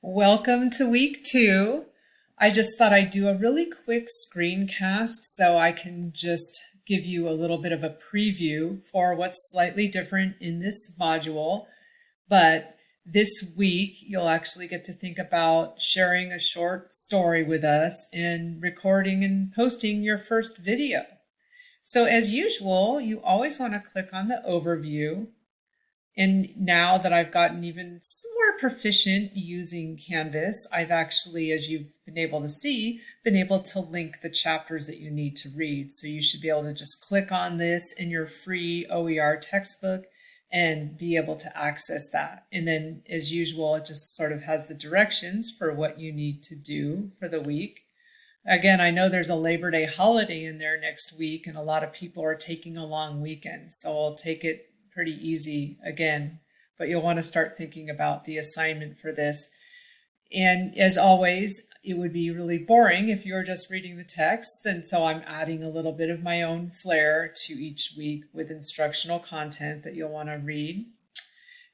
Welcome to week 2. I just thought I'd do a really quick screencast so I can just give you a little bit of a preview for what's slightly different in this module. But this week, you'll actually get to think about sharing a short story with us and recording and posting your first video. So as usual, you always want to click on the overview. And now that I've gotten even more proficient using Canvas, I've actually, as you've been able to see, been able to link the chapters that you need to read. So you should be able to just click on this in your free OER textbook and be able to access that. And then as usual, it just sort of has the directions for what you need to do for the week. Again, I know there's a Labor Day holiday in there next week, and a lot of people are taking a long weekend. So I'll take it pretty easy again, but you'll want to start thinking about the assignment for this. And as always, it would be really boring if you're just reading the text, and so I'm adding a little bit of my own flair to each week with instructional content that you'll want to read.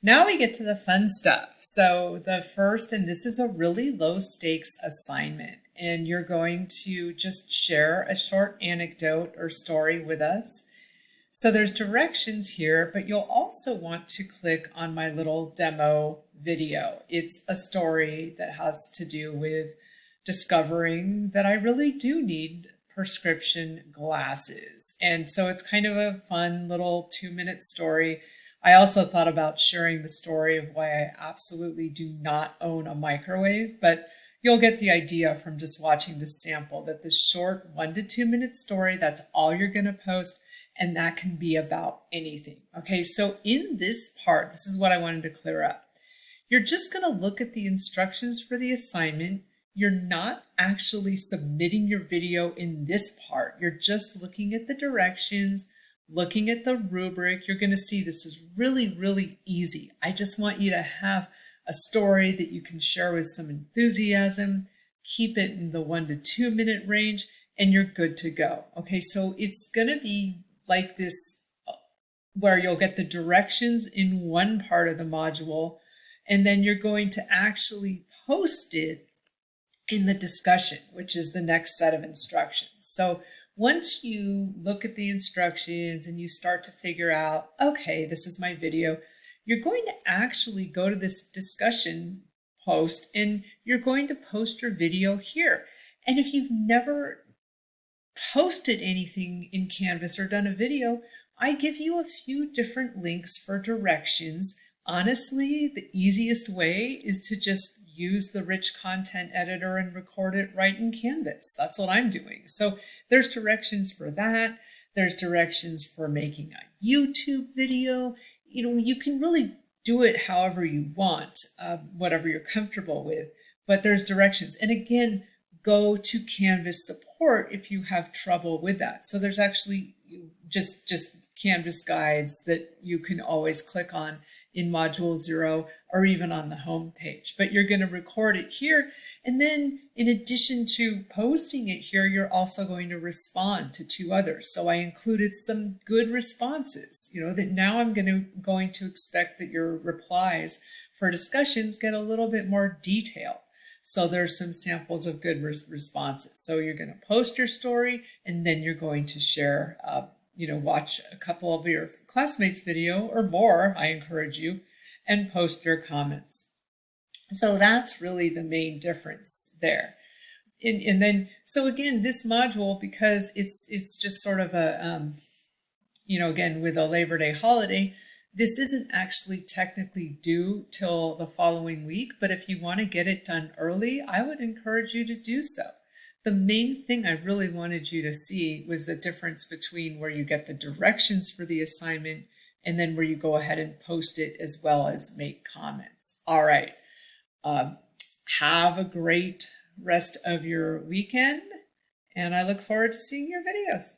Now we get to the fun stuff. So the first, and this is a really low stakes assignment, and you're going to just share a short anecdote or story with us. So there's directions here, but you'll also want to click on my little demo video. It's a story that has to do with discovering that I really do need prescription glasses. And so it's kind of a fun little 2-minute story. I also thought about sharing the story of why I absolutely do not own a microwave, but you'll get the idea from just watching this sample that this short 1 to 2 minute story, that's all you're going to post. And that can be about anything. Okay, so in this part, this is what I wanted to clear up. You're just going to look at the instructions for the assignment. You're not actually submitting your video in this part. You're just looking at the directions, looking at the rubric. You're going to see this is really, really easy. I just want you to have a story that you can share with some enthusiasm, keep it in the 1 to 2 minute range, and you're good to go. Okay, so it's going to be like this, where you'll get the directions in one part of the module, and then you're going to actually post it in the discussion, which is the next set of instructions. So once you look at the instructions and you start to figure out, okay, this is my video, you're going to actually go to this discussion post and you're going to post your video here. And if you've never posted anything in Canvas or done a video, I give you a few different links for directions. Honestly, the easiest way is to just use the rich content editor and record it right in Canvas. That's what I'm doing. So there's directions for that. There's directions for making a YouTube video. You can really do it however you want, whatever you're comfortable with, but there's directions. And again, go to Canvas support if you have trouble with that. So there's actually just Canvas guides that you can always click on in Module 0 or even on the home page. But you're going to record it here. And then in addition to posting it here, you're also going to respond to 2 others. So I included some good responses, that now I'm going to expect that your replies for discussions get a little bit more detail. So there's some samples of good responses. So you're going to post your story and then you're going to share, watch a couple of your classmates' video or more, I encourage you, and post your comments. So that's really the main difference there. And then, so again, this module, because it's just sort of a, again, with a Labor Day holiday, this isn't actually technically due till the following week, but if you want to get it done early, I would encourage you to do so. The main thing I really wanted you to see was the difference between where you get the directions for the assignment and then where you go ahead and post it as well as make comments. All right. Have a great rest of your weekend, and I look forward to seeing your videos.